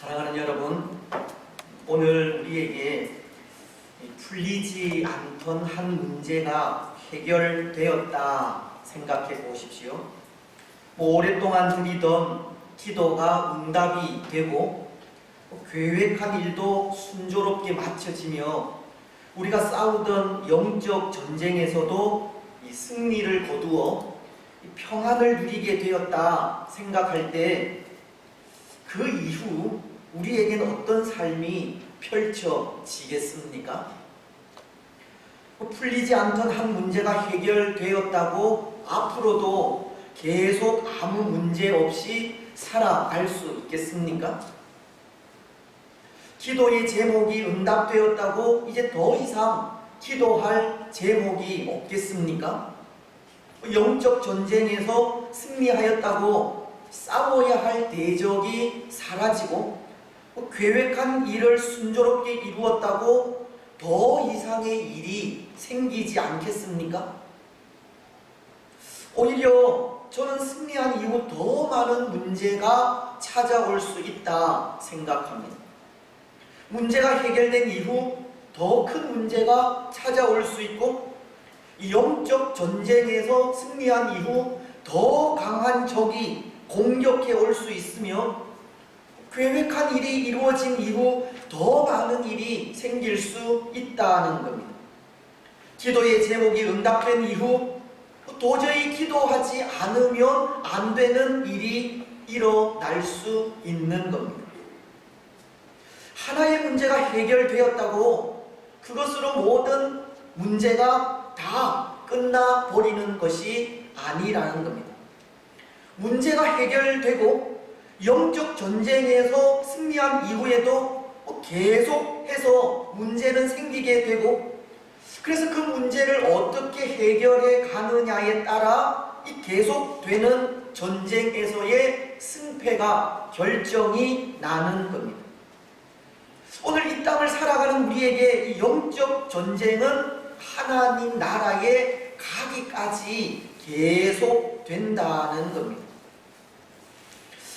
사랑하는 여러분, 오늘 우리에게 풀리지 않던 한 문제가 해결되었다 생각해 보십시오. 오랫동안 드리던 기도가 응답이 되고 계획한 일도 순조롭게 마쳐지며 우리가 싸우던 영적 전쟁에서도 이 승리를 거두어 평안을 누리게 되었다 생각할 때 그 이후 우리에겐 어떤 삶이 펼쳐지겠습니까? 풀리지 않던 한 문제가 해결되었다고 앞으로도 계속 아무 문제 없이 살아갈 수 있겠습니까? 기도의 제목이 응답되었다고 이제 더 이상 기도할 제목이 없겠습니까? 영적 전쟁에서 승리하였다고 싸워야 할 대적이 사라지고 계획한 일을 순조롭게 이루었다고 더 이상의 일이 생기지 않겠습니까? 오히려 저는 승리한 이후 더 많은 문제가 찾아올 수 있다 생각합니다. 문제가 해결된 이후 더 큰 문제가 찾아올 수 있고 영적 전쟁에서 승리한 이후 더 강한 적이 공격해 올 수 있으며 계획한 일이 이루어진 이후 더 많은 일이 생길 수 있다는 겁니다. 기도의 제목이 응답된 이후 도저히 기도하지 않으면 안 되는 일이 일어날 수 있는 겁니다. 하나의 문제가 해결되었다고 그것으로 모든 문제가 다 끝나버리는 것이 아니라는 겁니다. 문제가 해결되고 영적 전쟁에서 승리한 이후에도 계속해서 문제는 생기게 되고 그래서 그 문제를 어떻게 해결해 가느냐에 따라 이 계속되는 전쟁에서의 승패가 결정이 나는 겁니다. 오늘 이 땅을 살아가는 우리에게 이 영적 전쟁은 하나님 나라에 가기까지 계속 된다는 겁니다.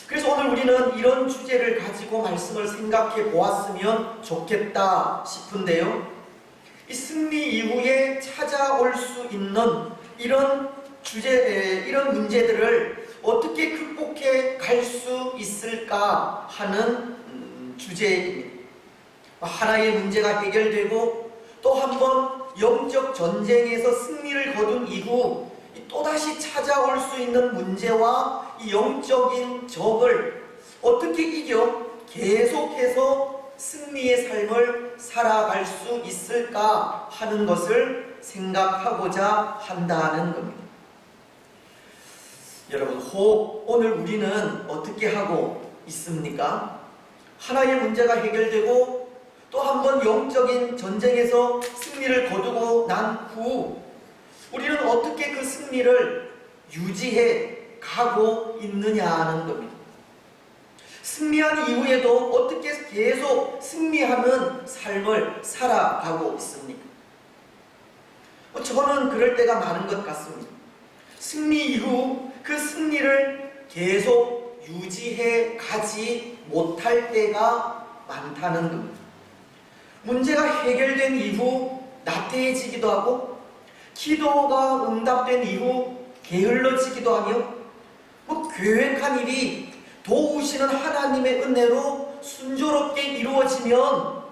그래서 오늘 우리는 이런 주제를 가지고 말씀을 생각해 보았으면 좋겠다 싶은데요. 이 승리 이후에 찾아올 수 있는 이런 문제들을 어떻게 극복해 갈 수 있을까 하는 주제입니다. 하나의 문제가 해결되고 또 한 번 영적 전쟁에서 승리를 거둔 이후 또다시 찾아올 수 있는 문제와 이 영적인 적을 어떻게 이겨 계속해서 승리의 삶을 살아갈 수 있을까 하는 것을 생각하고자 한다는 겁니다. 여러분, 혹 오늘 우리는 어떻게 하고 있습니까? 하나의 문제가 해결되고 또 한 번 영적인 전쟁에서 승리를 거두고 난 후 우리는 어떻게 그 승리를 유지해 가고 있느냐는 겁니다. 승리한 이후에도 어떻게 계속 승리하는 삶을 살아가고 있습니까? 저는 그럴 때가 많은 것 같습니다. 승리 이후 그 승리를 계속 유지해 가지 못할 때가 많다는 겁니다. 문제가 해결된 이후 나태해지기도 하고 기도가 응답된 이후 게을러지기도 하며 계획한 일이 도우시는 하나님의 은혜로 순조롭게 이루어지면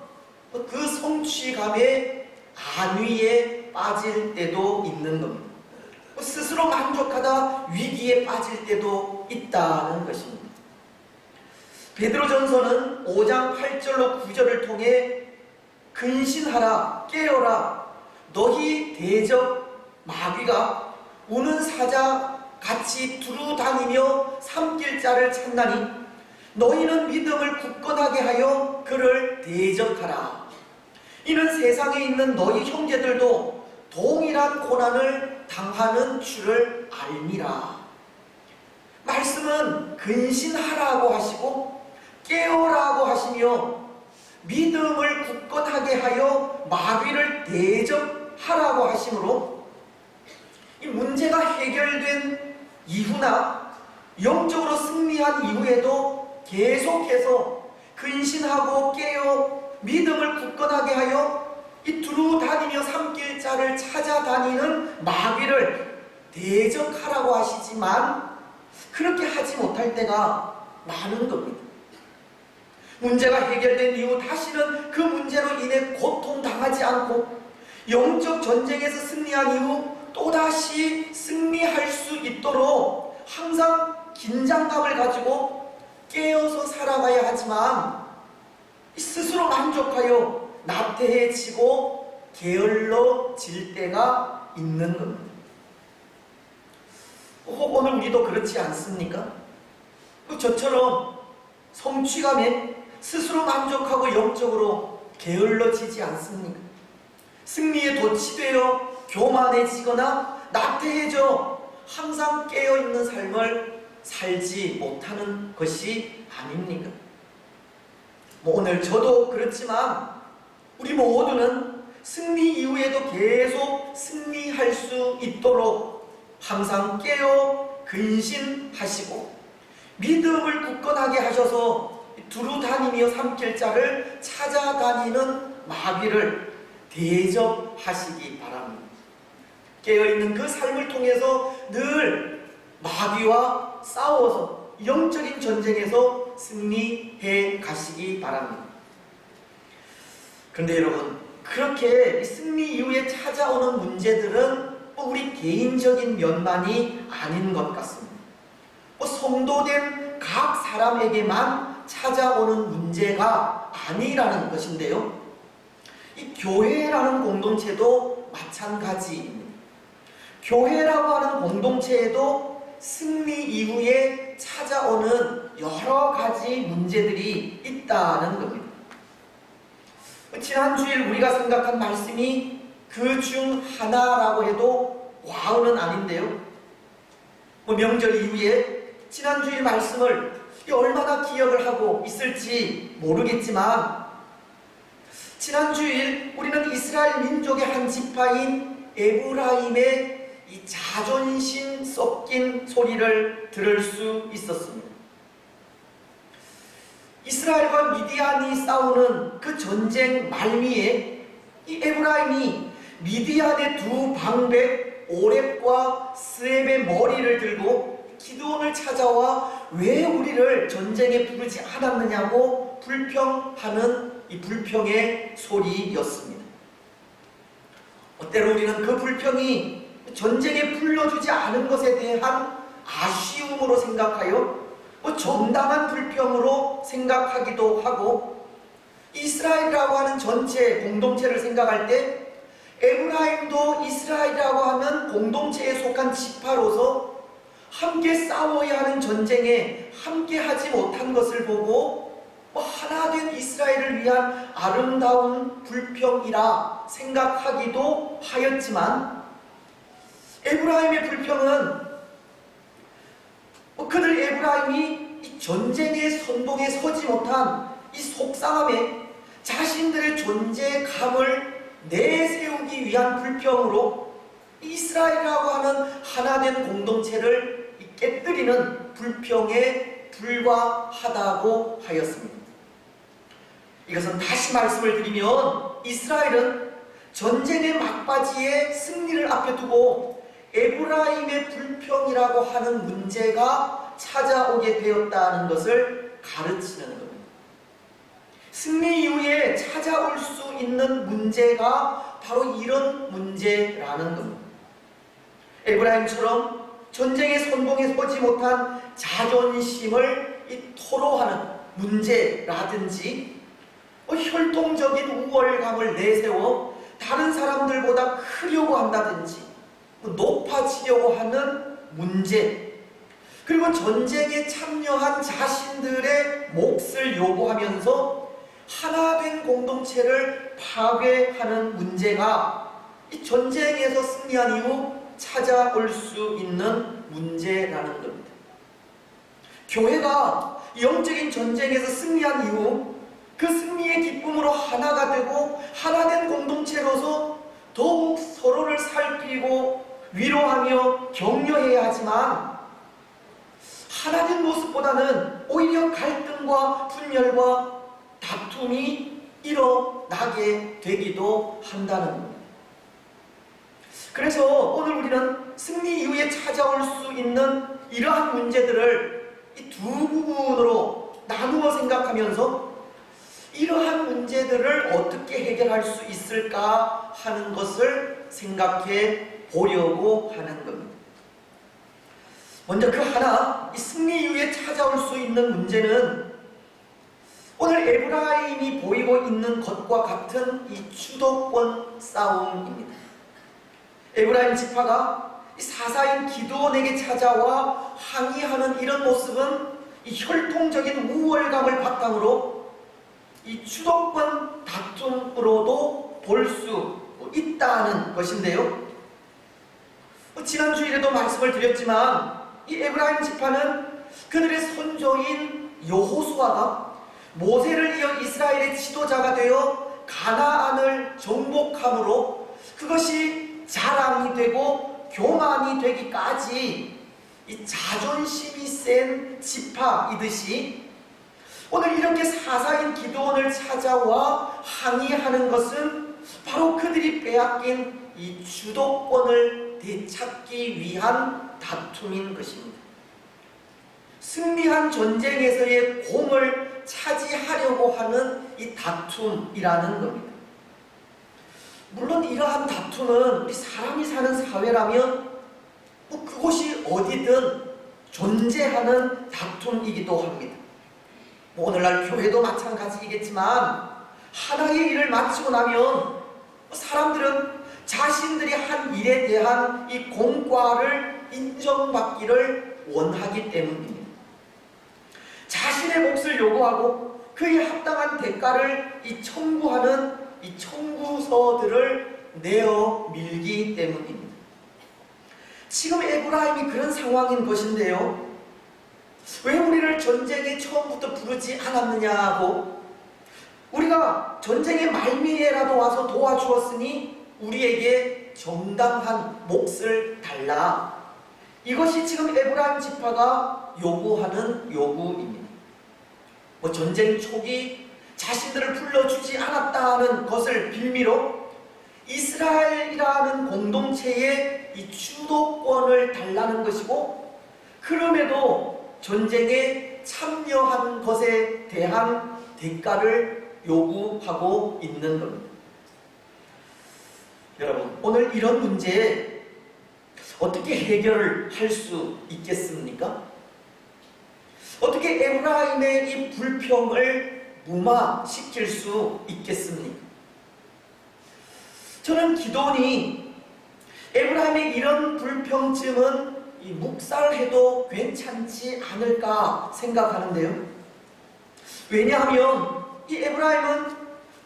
그 성취감에 안위에 빠질 때도 있는 겁니다. 스스로 만족하다 위기에 빠질 때도 있다는 것입니다. 베드로전서는 5장 8절로 9절을 통해 근신하라 깨어라 너희 대적 마귀가 우는 사자 같이 두루다니며 삼킬 자를 찾나니 너희는 믿음을 굳건하게 하여 그를 대적하라. 이는 세상에 있는 너희 형제들도 동일한 고난을 당하는 줄을 알미라. 말씀은 근신하라고 하시고 깨어라고 하시며 믿음을 굳건하게 하여 마귀를 대적하라고 하시므로 이 문제가 해결된 이후나 영적으로 승리한 이후에도 계속해서 근신하고 깨어 믿음을 굳건하게 하여 이 두루 다니며 삼킬 자를 찾아다니는 마귀를 대적하라고 하시지만 그렇게 하지 못할 때가 많은 겁니다. 문제가 해결된 이후 다시는 그 문제로 인해 고통당하지 않고 영적 전쟁에서 승리한 이후 또다시 승리할 수 있도록 항상 긴장감을 가지고 깨어서 살아가야 하지만 스스로 만족하여 나태해지고 게을러질 때가 있는 겁니다. 혹 오늘 우리도 그렇지 않습니까? 저처럼 성취감에 스스로 만족하고 영적으로 게을러지지 않습니까? 승리에 도취되어 교만해지거나 나태해져 항상 깨어있는 삶을 살지 못하는 것이 아닙니까? 오늘 저도 그렇지만 우리 모두는 승리 이후에도 계속 승리할 수 있도록 항상 깨어 근신하시고 믿음을 굳건하게 하셔서 두루 다니며 삼킬 자를 찾아다니는 마귀를 대적하시기 바랍니다. 깨어있는 그 삶을 통해서 늘 마귀와 싸워서 영적인 전쟁에서 승리해 가시기 바랍니다. 그런데 여러분, 그렇게 승리 이후에 찾아오는 문제들은 우리 개인적인 면만이 아닌 것 같습니다. 성도된 각 사람에게만 찾아오는 문제가 아니라는 것인데요. 이 교회라는 공동체도 마찬가지입니다. 교회라고 하는 공동체에도 승리 이후에 찾아오는 여러 가지 문제들이 있다는 겁니다. 지난 주일 우리가 생각한 말씀이 그 중 하나라고 해도 과언은 아닌데요. 명절 이후에 지난 주일 말씀을 얼마나 기억을 하고 있을지 모르겠지만 지난 주일 우리는 이스라엘 민족의 한 지파인 에브라임의 이 자존심 섞인 소리를 들을 수 있었습니다. 이스라엘과 미디안이 싸우는 그 전쟁 말미에 이 에브라임이 미디안의 두 방백 오렙과 스앱의 머리를 들고 기드온을 찾아와 왜 우리를 전쟁에 부르지 않았느냐고 불평하는 이 불평의 소리였습니다. 때로 우리는 그 불평이 전쟁에 불러주지 않은 것에 대한 아쉬움으로 생각하여 정당한 불평으로 생각하기도 하고 이스라엘이라고 하는 전체 공동체를 생각할 때 에브라임도 이스라엘이라고 하는 공동체에 속한 지파로서 함께 싸워야 하는 전쟁에 함께 하지 못한 것을 보고 하나 된 이스라엘을 위한 아름다운 불평이라 생각하기도 하였지만 에브라임의 불평은 그들 에브라임이 이 전쟁의 선봉에 서지 못한 이 속상함에 자신들의 존재감을 내세우기 위한 불평으로 이스라엘이라고 하는 하나된 공동체를 깨뜨리는 불평에 불과하다고 하였습니다. 이것은 다시 말씀을 드리면 이스라엘은 전쟁의 막바지에 승리를 앞에 두고 에브라임의 불평이라고 하는 문제가 찾아오게 되었다는 것을 가르치는 겁니다. 승리 이후에 찾아올 수 있는 문제가 바로 이런 문제라는 겁니다. 에브라임처럼 전쟁의 선봉에 서지 못한 자존심을 토로하는 문제라든지 혈통적인 우월감을 내세워 다른 사람들보다 크려고 한다든지 높아지려고 하는 문제, 그리고 전쟁에 참여한 자신들의 몫을 요구하면서 하나된 공동체를 파괴하는 문제가 이 전쟁에서 승리한 이후 찾아올 수 있는 문제라는 겁니다. 교회가 영적인 전쟁에서 승리한 이후 그 승리의 기쁨으로 하나가 되고 하나된 공동체로서 더욱 서로를 살피고 위로하며 격려해야 하지만 하나된 모습보다는 오히려 갈등과 분열과 다툼이 일어나게 되기도 한다는 겁니다. 그래서 오늘 우리는 승리 이후에 찾아올 수 있는 이러한 문제들을 이 두 부분으로 나누어 생각하면서 이러한 문제들을 어떻게 해결할 수 있을까 하는 것을 생각해 보려고 하는 겁니다. 먼저 그 하나, 이 승리 이후에 찾아올 수 있는 문제는 오늘 에브라임이 보이고 있는 것과 같은 이 주도권 싸움입니다. 에브라임 지파가 이 사사인 기드온에게 찾아와 항의하는 이런 모습은 이 혈통적인 우월감을 바탕으로 이 주도권 다툼으로도 볼 수 있다는 것인데요. 지난 주일에도 말씀을 드렸지만 이 에브라임 지파는 그들의 선조인 여호수아가 모세를 이어 이스라엘의 지도자가 되어 가나안을 정복함으로 그것이 자랑이 되고 교만이 되기까지 이 자존심이 센 지파이듯이 오늘 이렇게 사사인 기드온을 찾아와 항의하는 것은 바로 그들이 빼앗긴 이 주도권을 되찾기 위한 다툼인 것입니다. 승리한 전쟁에서의 공을 차지하려고 하는 이 다툼이라는 겁니다. 물론 이러한 다툼은 우리 사람이 사는 사회라면 그곳이 어디든 존재하는 다툼이기도 합니다. 오늘날 교회도 마찬가지이겠지만 하나의 일을 마치고 나면 사람들은 자신들이 한 일에 대한 이 공과를 인정받기를 원하기 때문입니다. 자신의 몫을 요구하고 그에 합당한 대가를 청구하는 이 청구서들을 내어 밀기 때문입니다. 지금 에브라임이 그런 상황인 것인데요. 왜 우리를 전쟁에 처음부터 부르지 않았느냐고, 우리가 전쟁의 말미에라도 와서 도와주었으니 우리에게 정당한 몫을 달라. 이것이 지금 에브라임 지파가 요구하는 요구입니다. 전쟁 초기 자신들을 불러주지 않았다는 것을 빌미로 이스라엘이라는 공동체의 이 주도권을 달라는 것이고, 그럼에도 전쟁에 참여한 것에 대한 대가를 요구하고 있는 겁니다. 여러분, 오늘 이런 문제에 어떻게 해결을 할 수 있겠습니까? 어떻게 에브라임의 이 불평을 무마시킬 수 있겠습니까? 저는 기드온이 에브라임의 이런 불평쯤은 묵살해도 괜찮지 않을까 생각하는데요. 왜냐하면 이 에브라임은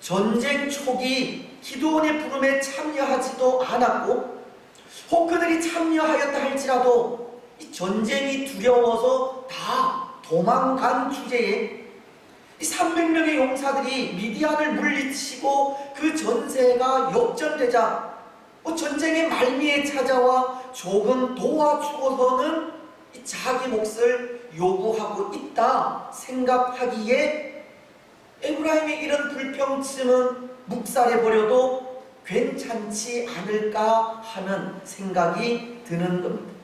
전쟁 초기 기드온의 부름에 참여하지도 않았고, 혹 그들이 참여하였다 할지라도 이 전쟁이 두려워서 다 도망간 주제에 이 300명의 용사들이 미디안을 물리치고 그 전세가 역전되자 전쟁의 말미에 찾아와 조금 도와주고서는 자기 몫을 요구하고 있다 생각하기에 에브라임의 이런 불평쯤은 묵살해버려도 괜찮지 않을까 하는 생각이 드는 겁니다.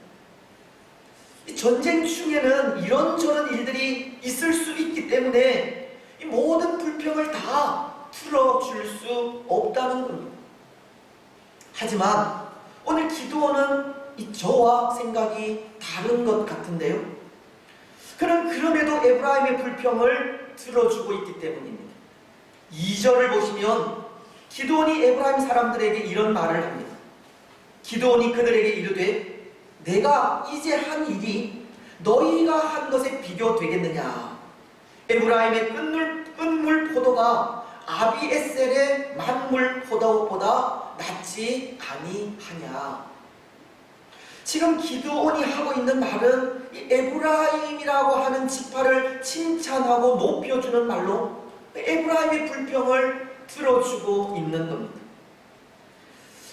전쟁 중에는 이런저런 일들이 있을 수 있기 때문에 이 모든 불평을 다 풀어줄 수 없다는 겁니다. 하지만 오늘 기드온은 저와 생각이 다른 것 같은데요. 그럼에도 에브라임의 불평을 들어주고 있기 때문입니다. 2절을 보시면 기드온이 에브라임 사람들에게 이런 말을 합니다. 기드온이 그들에게 이르되 내가 이제 한 일이 너희가 한 것에 비교되겠느냐. 에브라임의 끝물 포도가 아비에셀의 만물 포도보다 낫지 아니하냐. 지금 기드온이 하고 있는 말은 이 에브라임이라고 하는 지파를 칭찬하고 높여주는 말로 에브라임의 불평을 들어주고 있는 겁니다.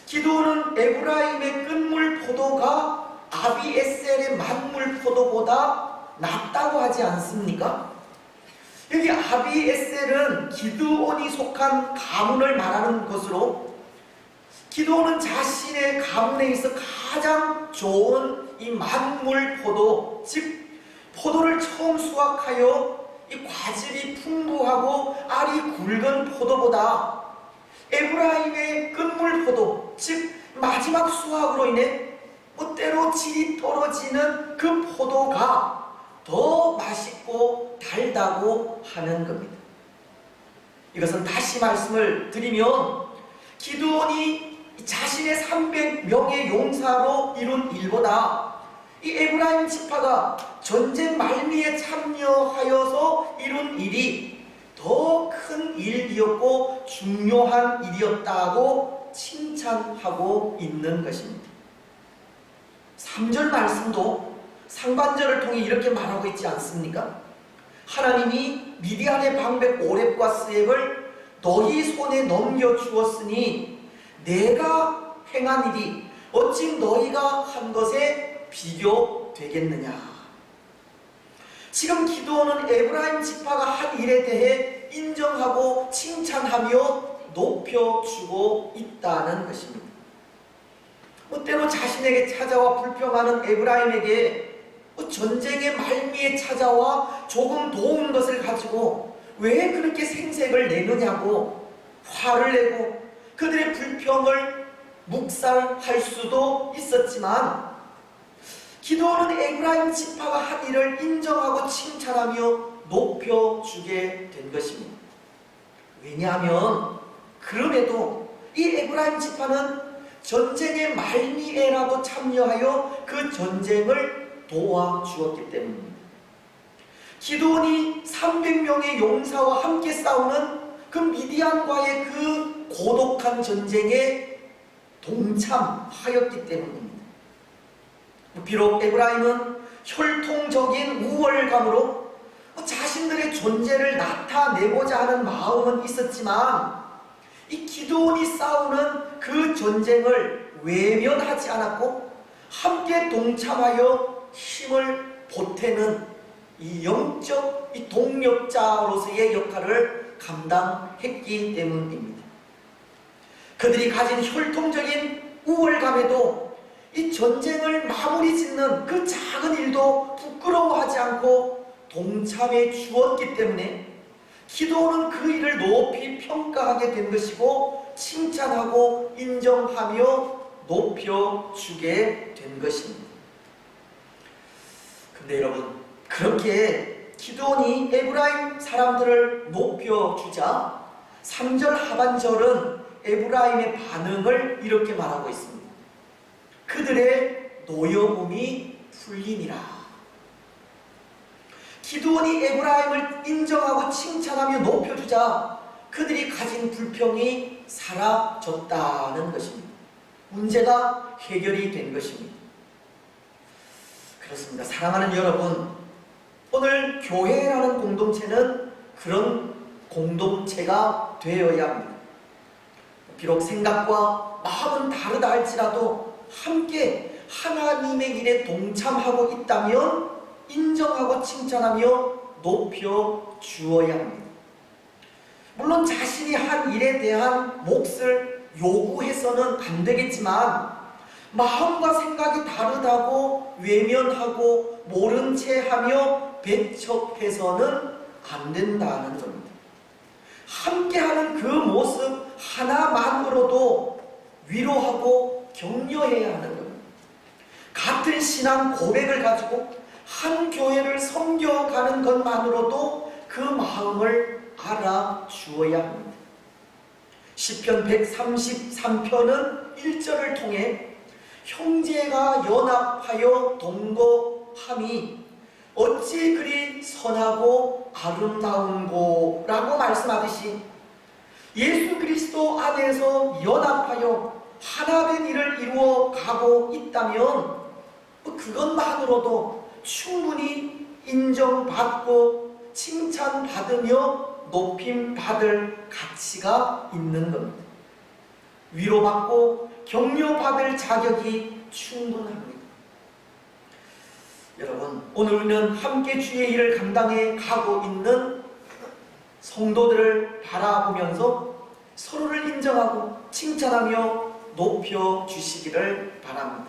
기드온은 에브라임의 끝물 포도가 아비에셀의 만물 포도보다 낫다고 하지 않습니까? 여기 아비에셀은 기드온이 속한 가문을 말하는 것으로, 기드온은 자신의 가문에 있어 가장 좋은 이 만물 포도, 즉 포도를 처음 수확하여 이 과즙이 풍부하고 알이 굵은 포도보다 에브라임의 끝물 포도, 즉 마지막 수확으로 인해 때로 질이 떨어지는 그 포도가 더 맛있고 달다고 하는 겁니다. 이것은 다시 말씀을 드리면, 기드온이 자신의 300명의 용사로 이룬 일보다 이 에브라임 지파가 전쟁 말미에 참여하여서 이룬 일이 더 큰 일이었고 중요한 일이었다고 칭찬하고 있는 것입니다. 3절 말씀도 상반절을 통해 이렇게 말하고 있지 않습니까? 하나님이 미디안의 방백 오렙과 스앱을 너희 손에 넘겨주었으니 내가 행한 일이 어찌 너희가 한 것에 비교되겠느냐. 지금 기드온은 에브라임 지파가 한 일에 대해 인정하고 칭찬하며 높여주고 있다는 것입니다. 때로 자신에게 찾아와 불평하는 에브라임에게 전쟁의 말미에 찾아와 조금 도운 것을 가지고 왜 그렇게 생색을 내느냐고 화를 내고 그들의 불평을 묵살할 수도 있었지만, 기드온은 에브라임 지파가 한 일을 인정하고 칭찬하며 높여주게 된 것입니다. 왜냐하면 그럼에도 이 에브라임 지파는 전쟁의 말미에라도 참여하여 그 전쟁을 도와주었기 때문입니다. 기드온이 300명의 용사와 함께 싸우는 그 미디안과의 그 고독한 전쟁에 동참하였기 때문입니다. 비록 에브라임은 혈통적인 우월감으로 자신들의 존재를 나타내고자 하는 마음은 있었지만, 이 기드온이 싸우는 그 전쟁을 외면하지 않았고 함께 동참하여 힘을 보태는 이 영적 이 동력자로서의 역할을 감당했기 때문입니다. 그들이 가진 혈통적인 우월감에도 이 전쟁을 마무리 짓는 그 작은 일도 부끄러워하지 않고 동참해 주었기 때문에 기드온은 그 일을 높이 평가하게 된 것이고 칭찬하고 인정하며 높여주게 된 것입니다. 근데 여러분, 그렇게 기드온이 에브라임 사람들을 높여주자 3절 하반절은 에브라임의 반응을 이렇게 말하고 있습니다. 그들의 노여움이 풀리니라. 기드온이 에브라임을 인정하고 칭찬하며 높여주자 그들이 가진 불평이 사라졌다는 것입니다. 문제가 해결이 된 것입니다. 그렇습니다. 사랑하는 여러분, 오늘 교회라는 공동체는 그런 공동체가 되어야 합니다. 비록 생각과 마음은 다르다 할지라도 함께 하나님의 일에 동참하고 있다면 인정하고 칭찬하며 높여 주어야 합니다. 물론 자신이 한 일에 대한 몫을 요구해서는 안 되겠지만, 마음과 생각이 다르다고 외면하고 모른 채 하며 배척해서는 안 된다는 겁니다. 함께하는 그 모습 하나만으로도 위로하고 격려해야 하는 겁니다. 같은 신앙 고백을 가지고 한 교회를 섬겨가는 것만으로도 그 마음을 알아주어야 합니다. 시편 133편은 1절을 통해 형제가 연합하여 동거함이 어찌 그리 선하고 아름다운고 라고 말씀하듯이, 예수 그리스도 안에서 연합하여 하나된 일을 이루어 가고 있다면 그것만으로도 충분히 인정받고 칭찬받으며 높임받을 가치가 있는 겁니다. 위로받고 격려받을 자격이 충분합니다. 여러분, 오늘 우리는 함께 주의 일을 감당해 가고 있는 성도들을 바라보면서 서로를 인정하고 칭찬하며 높여주시기를 바랍니다.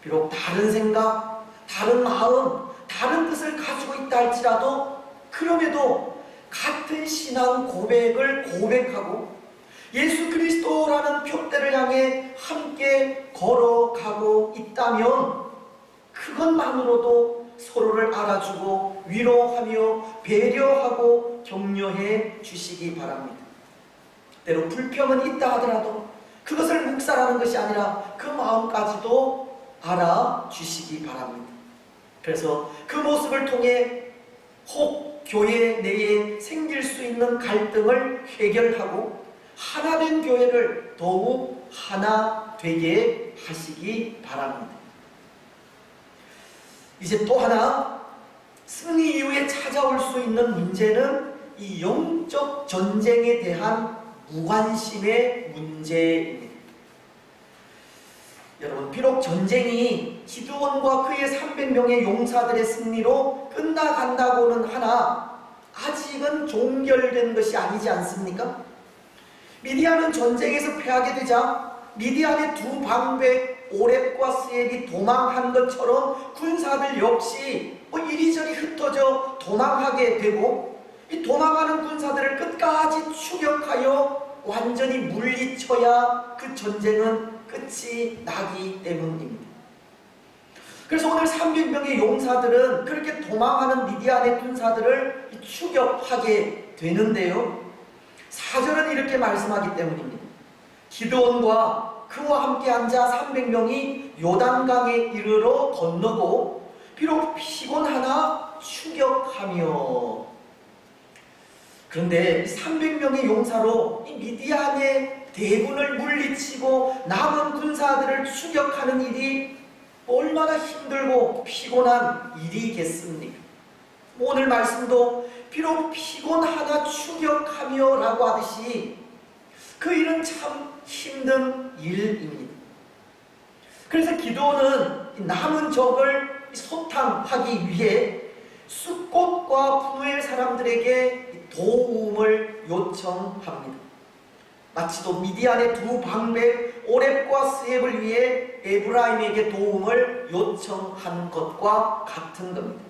비록 다른 생각, 다른 마음, 다른 뜻을 가지고 있다 할지라도 그럼에도 같은 신앙 고백을 고백하고 예수 그리스도라는 표대를 향해 함께 걸어가고 있다면 그것만으로도 서로를 알아주고 위로하며 배려하고 격려해 주시기 바랍니다. 때로 불평은 있다 하더라도 그것을 묵살하는 것이 아니라 그 마음까지도 알아주시기 바랍니다. 그래서 그 모습을 통해 혹 교회 내에 생길 수 있는 갈등을 해결하고 하나된 교회를 더욱 하나 되게 하시기 바랍니다. 이제 또 하나 승리 이후에 찾아올 수 있는 문제는 이 영적 전쟁에 대한 무관심의 문제입니다. 여러분, 비록 전쟁이 기드온과 그의 300명의 용사들의 승리로 끝나간다고는 하나 아직은 종결된 것이 아니지 않습니까? 미디안은 전쟁에서 패하게 되자 미디안의 두 방백 오렙과 스엘이 도망한 것처럼 군사들 역시 이리저리 흩어져 도망하게 되고 이 도망하는 군사들을 끝까지 추격하여 완전히 물리쳐야 그 전쟁은 끝이 나기 때문입니다. 그래서 오늘 300명의 용사들은 그렇게 도망하는 미디안의 군사들을 추격하게 되는데요, 4절은 이렇게 말씀하기 때문입니다. 기드온과 그와 함께 앉아 300명이 요단강에 이르러 건너고 비록 피곤하나 추격하며. 그런데 300명의 용사로 이 미디안의 대군을 물리치고 남은 군사들을 추격하는 일이 얼마나 힘들고 피곤한 일이겠습니까? 오늘 말씀도 비록 피곤하나 추격하며 라고 하듯이 그 일은 참 힘든 일입니다. 그래서 기드온은 남은 적을 소탕하기 위해 숫꽃과 푸누엘 사람들에게 도움을 요청합니다. 마치도 미디안의 두 방백 오렙과 스앱을 위해 에브라임에게 도움을 요청한 것과 같은 겁니다.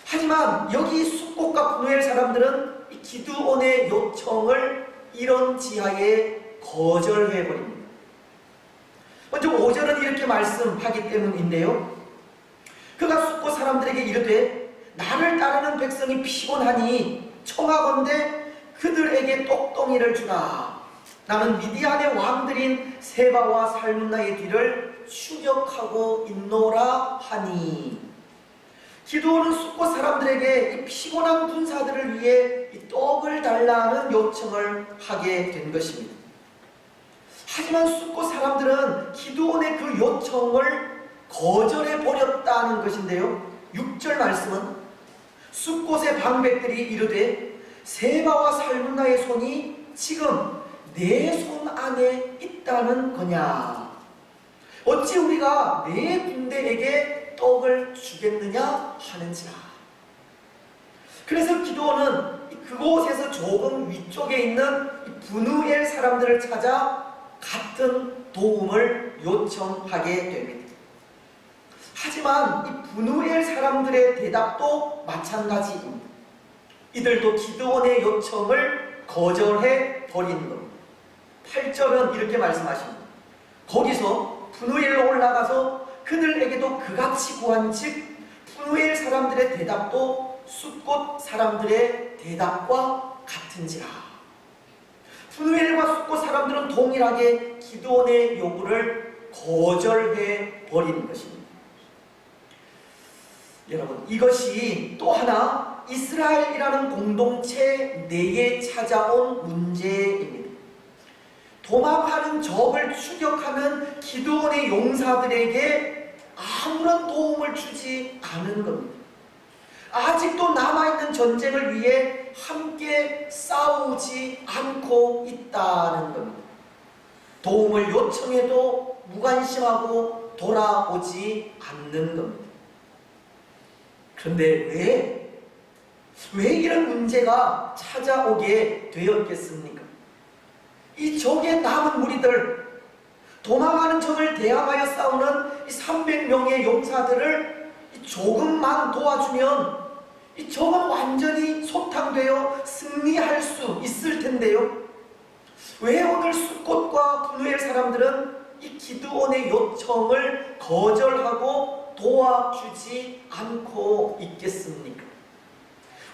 하지만 여기 숫꽃과 푸누엘 사람들은 기드온의 요청을 이런 지하에 거절해버립니다. 먼저 5절은 이렇게 말씀하기 때문인데요, 그가 숫꽃 사람들에게 이르되 나를 따르는 백성이 피곤하니 청하건대 그들에게 똑덩이를 주라. 나는 미디안의 왕들인 세바와 살문나의 뒤를 추격하고 있노라 하니. 기드온은 숫꽃 사람들에게 이 피곤한 군사들을 위해 이 떡을 달라는 요청을 하게 된 것입니다. 하지만 숫꽃 사람들은 기드온의 그 요청을 거절해 버렸다는 것인데요, 6절 말씀은 숫꽃의 방백들이 이르되 세바와 살문나의 손이 지금 내 손 안에 있다는 거냐? 어찌 우리가 내 군대에게 떡을 주겠느냐 하는지라. 그래서 기드온은 그곳에서 조금 위쪽에 있는 브누엘 사람들을 찾아 같은 도움을 요청하게 됩니다. 하지만 이 브누엘 사람들의 대답도 마찬가지입니다. 이들도 기드온의 요청을 거절해 버리는 겁니다. 8절은 이렇게 말씀하십니다. 거기서 브누엘로 올라가서 그들에게도 그같이 구한즉 브누엘 사람들의 대답도 숫꽃 사람들의 대답과 같은지라. 브누엘과 숫꽃 사람들은 동일하게 기드온의 요구를 거절해 버리는 것입니다. 여러분, 이것이 또 하나 이스라엘이라는 공동체 내에 찾아온 문제입니다. 도망하는 적을 추격하는 기드온의 용사들에게 아무런 도움을 주지 않은 겁니다. 아직도 남아있는 전쟁을 위해 함께 싸우지 않고 있다는 겁니다. 도움을 요청해도 무관심하고 돌아오지 않는 겁니다. 그런데 왜? 왜 이런 문제가 찾아오게 되었겠습니까? 이 적의 남은 무리들, 도망하는 적을 대항하여 싸우는 이 300명의 용사들을 조금만 도와주면 이 적은 완전히 소탕되어 승리할 수 있을 텐데요. 왜 오늘 숫곳과 분우엘 사람들은 이 기드온의 요청을 거절하고 도와주지 않고 있겠습니까?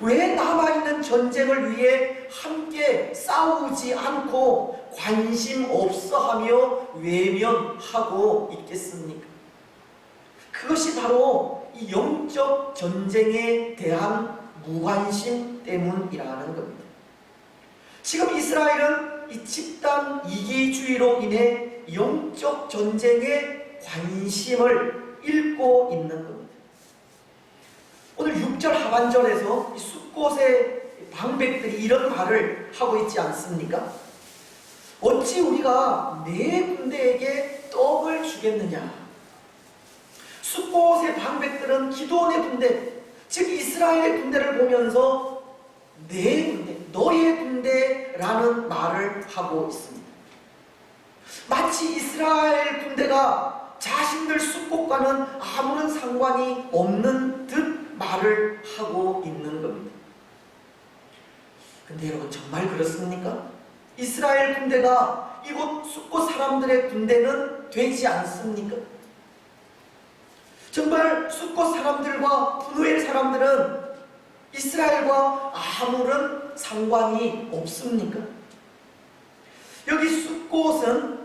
왜 남아있는 전쟁을 위해 함께 싸우지 않고 관심 없어하며 외면하고 있겠습니까? 그것이 바로 이 영적 전쟁에 대한 무관심 때문이라는 겁니다. 지금 이스라엘은 이 집단 이기주의로 인해 영적 전쟁에 관심을 잃고 있는 겁니다. 오늘 6절 하반절에서 이 숫곳의 방백들이 이런 말을 하고 있지 않습니까? 어찌 우리가 네 군대에게 떡을 주겠느냐? 숫곳의 방백들은 기드온의 군대, 즉 이스라엘의 군대를 보면서 네 군대, 너의 군대라는 말을 하고 있습니다. 마치 이스라엘 군대가 자신들 숫곳과는 아무런 상관이 없는 듯 말을 하고 있는 겁니다. 근데 여러분, 정말 그렇습니까? 이스라엘 군대가 이곳 숫곳 사람들의 군대는 되지 않습니까? 정말 숫곳 사람들과 분우엘 사람들은 이스라엘과 아무런 상관이 없습니까? 여기 숫곳은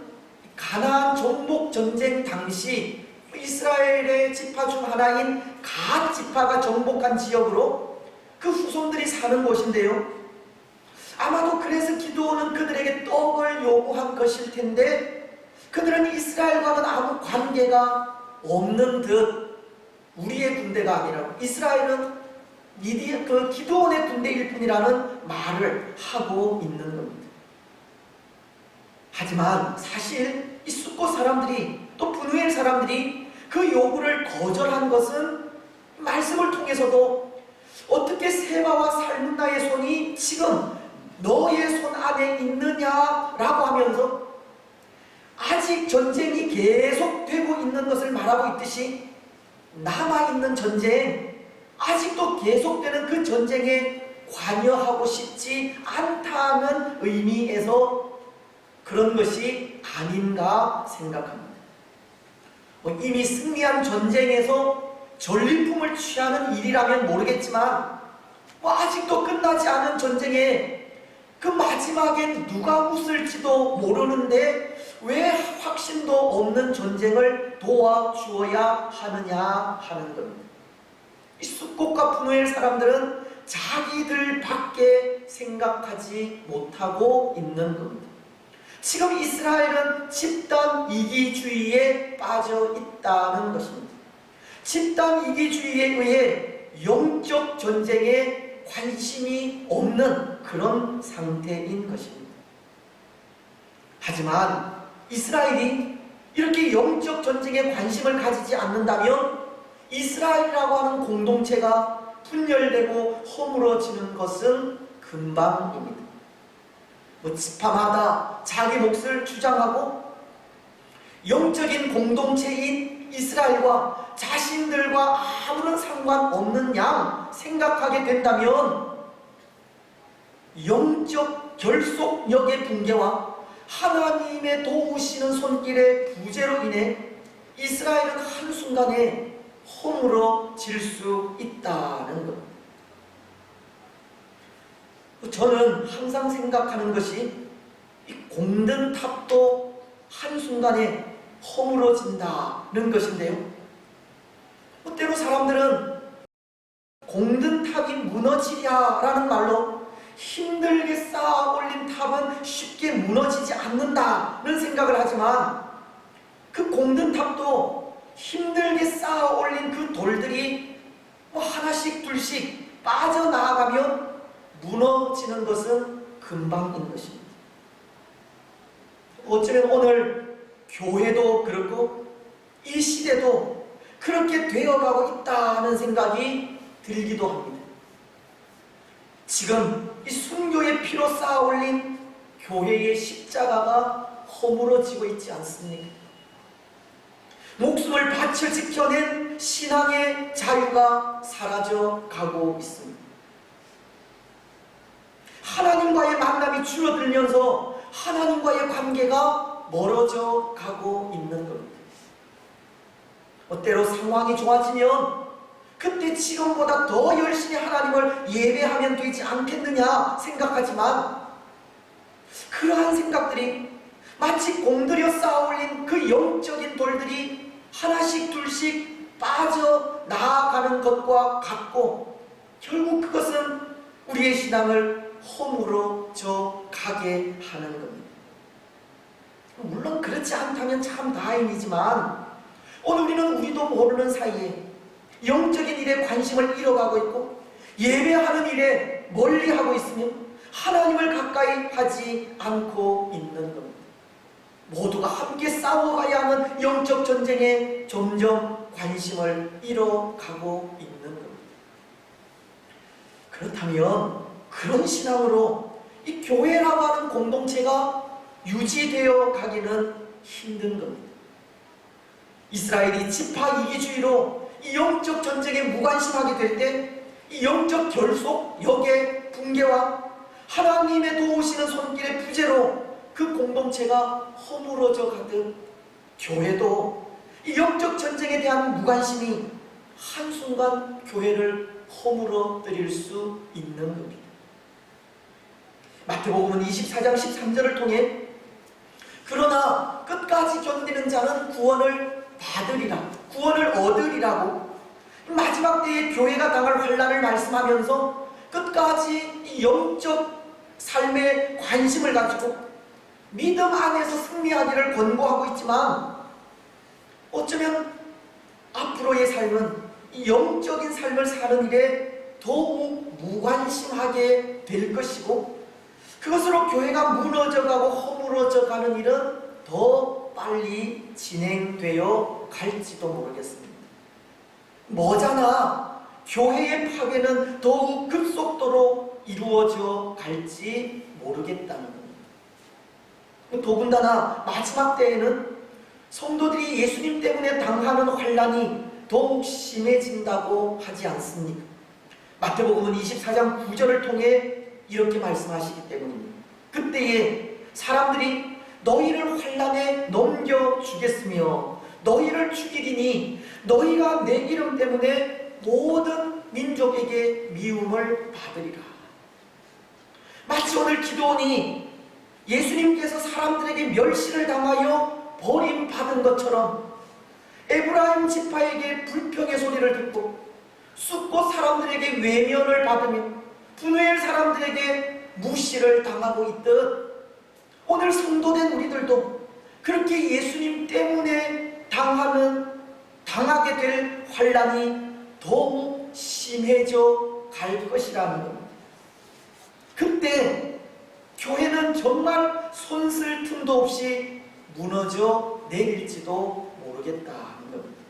가나안 정복 전쟁 당시 이스라엘의 지파 중 하나인 갓 지파가 정복한 지역으로 그 후손들이 사는 곳인데요. 아마도 그래서 기드온은 그들에게 떡을 요구한 것일 텐데 그들은 이스라엘과는 아무 관계가 없는 듯 우리의 군대가 아니라 이스라엘은 그 기드온의 군대일 뿐이라는 말을 하고 있는 겁니다. 하지만 사실 이 숫곳 사람들이 또 분우엘 사람들이 그 요구를 거절한 것은 말씀을 통해서도 어떻게 세바와 살문나의 손이 지금 너의 손 안에 있느냐라고 하면서 아직 전쟁이 계속되고 있는 것을 말하고 있듯이 남아있는 전쟁, 아직도 계속되는 그 전쟁에 관여하고 싶지 않다는 의미에서 그런 것이 아닌가 생각합니다. 이미 승리한 전쟁에서 전리품을 취하는 일이라면 모르겠지만 아직도 끝나지 않은 전쟁에 그 마지막엔 누가 웃을지도 모르는데 왜 확신도 없는 전쟁을 도와주어야 하느냐 하는 겁니다. 이 숫곳과 분우엘 사람들은 자기들밖에 생각하지 못하고 있는 겁니다. 지금 이스라엘은 집단 이기주의에 빠져 있다는 것입니다. 집단 이기주의에 의해 영적 전쟁에 관심이 없는 그런 상태인 것입니다. 하지만 이스라엘이 이렇게 영적 전쟁에 관심을 가지지 않는다면 이스라엘이라고 하는 공동체가 분열되고 허물어지는 것은 금방입니다. 지파마다 자기 몫을 주장하고 영적인 공동체인 이스라엘과 자신들과 아무런 상관없는 양 생각하게 된다면 영적 결속력의 붕괴와 하나님의 도우시는 손길의 부재로 인해 이스라엘은 한순간에 허물어질 수 있다는 것. 저는 항상 생각하는 것이 이 공든 탑도 한순간에 허물어진다는 것인데요. 때로 사람들은 공든 탑이 무너지랴라는 말로 힘들게 쌓아 올린 탑은 쉽게 무너지지 않는다는 생각을 하지만 그 공든 탑도 힘들게 쌓아 올린 그 돌들이 하나씩 둘씩 빠져나가면 무너지는 것은 금방인 것입니다. 어쩌면 오늘 교회도 그렇고 이 시대도 그렇게 되어가고 있다는 생각이 들기도 합니다. 지금 이 순교의 피로 쌓아 올린 교회의 십자가가 허물어지고 있지 않습니까? 목숨을 바쳐 지켜낸 신앙의 자유가 사라져 가고 있습니다. 하나님과의 만남이 줄어들면서 하나님과의 관계가 멀어져 가고 있는 겁니다. 때로 상황이 좋아지면 그때 지금보다 더 열심히 하나님을 예배하면 되지 않겠느냐 생각하지만, 그러한 생각들이 마치 공들여 쌓아 올린 그 영적인 돌들이 하나씩 둘씩 빠져 나아가는 것과 같고, 결국 그것은 우리의 신앙을 허물어져 가게 하는 겁니다. 물론 그렇지 않다면 참 다행이지만, 오늘 우리도 모르는 사이에 영적인 일에 관심을 잃어가고 있고 예배하는 일에 멀리하고 있으며 하나님을 가까이 하지 않고 있는 겁니다. 모두가 함께 싸워가야 하는 영적 전쟁에 점점 관심을 잃어가고 있는 겁니다. 그렇다면 그런 신앙으로 이 교회라고 하는 공동체가 유지되어 가기는 힘든 겁니다. 이스라엘이 지파 이기주의로 이 영적 전쟁에 무관심하게 될 때 이 영적 결속, 역의 붕괴와 하나님의 도우시는 손길의 부재로 그 공동체가 허물어져 가듯, 교회도 이 영적 전쟁에 대한 무관심이 한순간 교회를 허물어뜨릴 수 있는 겁니다. 마태복음은 24장 13절을 통해 그러나 끝까지 견디는 자는 구원을 받으리라, 구원을 얻으리라고 마지막 때에 교회가 당할 환난을 말씀하면서 끝까지 이 영적 삶에 관심을 가지고 믿음 안에서 승리하기를 권고하고 있지만, 어쩌면 앞으로의 삶은 이 영적인 삶을 사는 일에 더욱 무관심하게 될 것이고, 그것으로 교회가 무너져가고 허물어져 가는 일은 더 빨리 진행되어 갈지도 모르겠습니다. 머지않아 교회의 파괴는 더욱 급속도로 이루어져 갈지 모르겠다는 겁니다. 더군다나 마지막 때에는 성도들이 예수님 때문에 당하는 환난이 더욱 심해진다고 하지 않습니까? 마태복음은 24장 9절을 통해 이렇게 말씀하시기 때문입니다. 그때에 사람들이 너희를 환난에 넘겨주겠으며 너희를 죽이리니 너희가 내 이름 때문에 모든 민족에게 미움을 받으리라. 마치 오늘 기도원이 예수님께서 사람들에게 멸시를 당하여 버림받은 것처럼 에브라임 지파에게 불평의 소리를 듣고 숫곳 사람들에게 외면을 받으며 분노의 사람들에게 무시를 당하고 있듯, 오늘 성도된 우리들도 그렇게 예수님 때문에 당하게 될 환난이 더욱 심해져 갈 것이라는 겁니다. 그때 교회는 정말 손쓸 틈도 없이 무너져 내릴지도 모르겠다는 겁니다.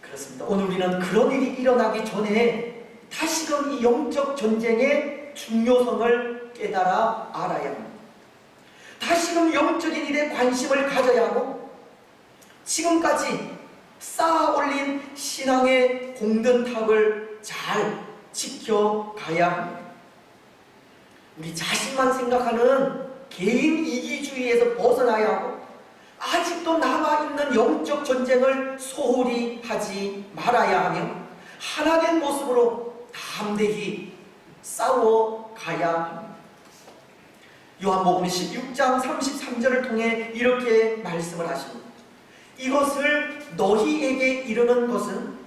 그렇습니다. 오늘 우리는 그런 일이 일어나기 전에 다시금 이 영적 전쟁의 중요성을 깨달아 알아야 합니다. 다시금 영적인 일에 관심을 가져야 하고, 지금까지 쌓아 올린 신앙의 공든탑을 잘 지켜가야 합니다. 우리 자신만 생각하는 개인 이기주의에서 벗어나야 하고, 아직도 남아있는 영적 전쟁을 소홀히 하지 말아야 하며 하나된 모습으로 담대히 싸워가야 합니다. 요한복음 16장 33절을 통해 이렇게 말씀을 하십니다. 이것을 너희에게 이르는 것은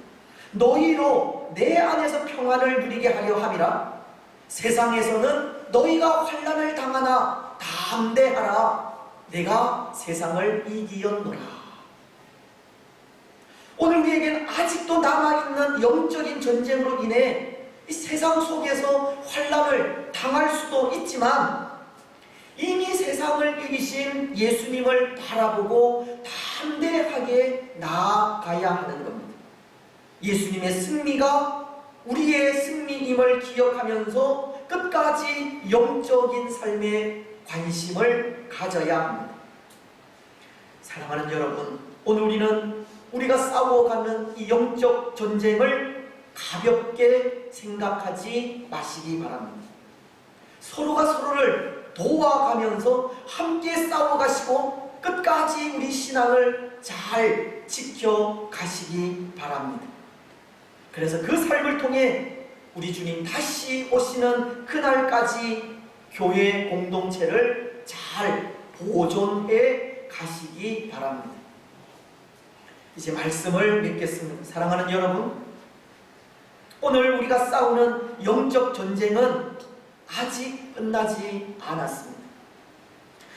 너희로 내 안에서 평안을 누리게 하려 함이라. 세상에서는 너희가 환난을 당하나 담대하라. 내가 세상을 이기었노라. 오늘 우리에게는 아직도 남아있는 영적인 전쟁으로 인해 이 세상 속에서 환난을 당할 수도 있지만, 이미 세상을 이기신 예수님을 바라보고 담대하게 나아가야 하는 겁니다. 예수님의 승리가 우리의 승리임을 기억하면서 끝까지 영적인 삶에 관심을 가져야 합니다. 사랑하는 여러분, 오늘 우리는 우리가 싸워가는 이 영적 전쟁을 가볍게 생각하지 마시기 바랍니다. 서로가 서로를 도와가면서 함께 싸워가시고 끝까지 우리 신앙을 잘 지켜가시기 바랍니다. 그래서 그 삶을 통해 우리 주님 다시 오시는 그날까지 교회 공동체를 잘 보존해 가시기 바랍니다. 이제 말씀을 맺겠습니다. 사랑하는 여러분, 오늘 우리가 싸우는 영적 전쟁은 아직 끝나지 않았습니다.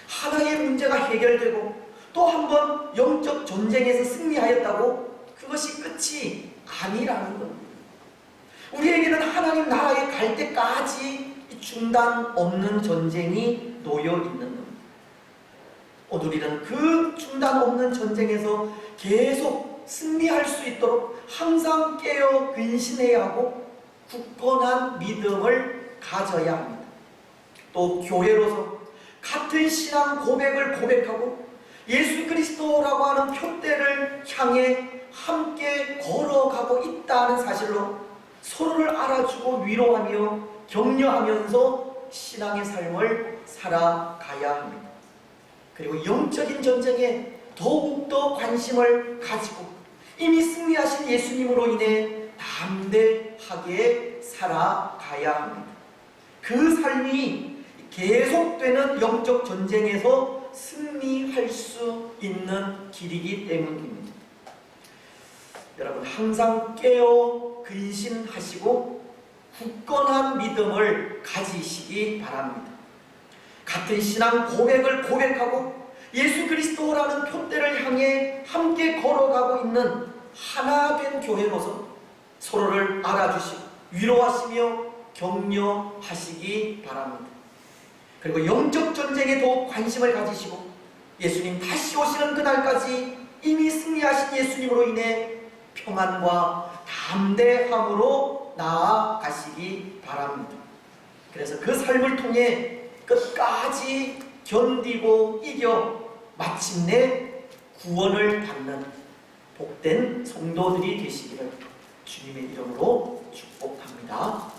하나의 문제가 해결되고 또 한 번 영적 전쟁에서 승리하였다고 그것이 끝이 아니라는 겁니다. 우리에게는 하나님 나라에 갈 때까지 중단 없는 전쟁이 놓여 있는 겁니다. 오늘 우리는 그 중단 없는 전쟁에서 계속 승리할 수 있도록 항상 깨어 근신해야 하고 굳건한 믿음을 가져야 합니다. 또 교회로서 같은 신앙 고백을 고백하고 예수 그리스도라고 하는 표대를 향해 함께 걸어가고 있다는 사실로 서로를 알아주고 위로하며 격려하면서 신앙의 삶을 살아가야 합니다. 그리고 영적인 전쟁에 더욱더 관심을 가지고 이미 승리하신 예수님으로 인해 담대하게 살아가야 합니다. 그 삶이 계속되는 영적 전쟁에서 승리할 수 있는 길이기 때문입니다. 여러분, 항상 깨어 근신하시고 굳건한 믿음을 가지시기 바랍니다. 같은 신앙 고백을 고백하고 예수 그리스도라는 표대를 향해 함께 걸어가고 있는 하나된 교회로서 서로를 알아주시고 위로하시며 격려하시기 바랍니다. 그리고 영적 전쟁에 더욱 관심을 가지시고 예수님 다시 오시는 그날까지 이미 승리하신 예수님으로 인해 평안과 담대함으로 나아가시기 바랍니다. 그래서 그 삶을 통해 끝까지 견디고 이겨 마침내 구원을 받는 복된 성도들이 되시기를 주님의 이름으로 축복합니다.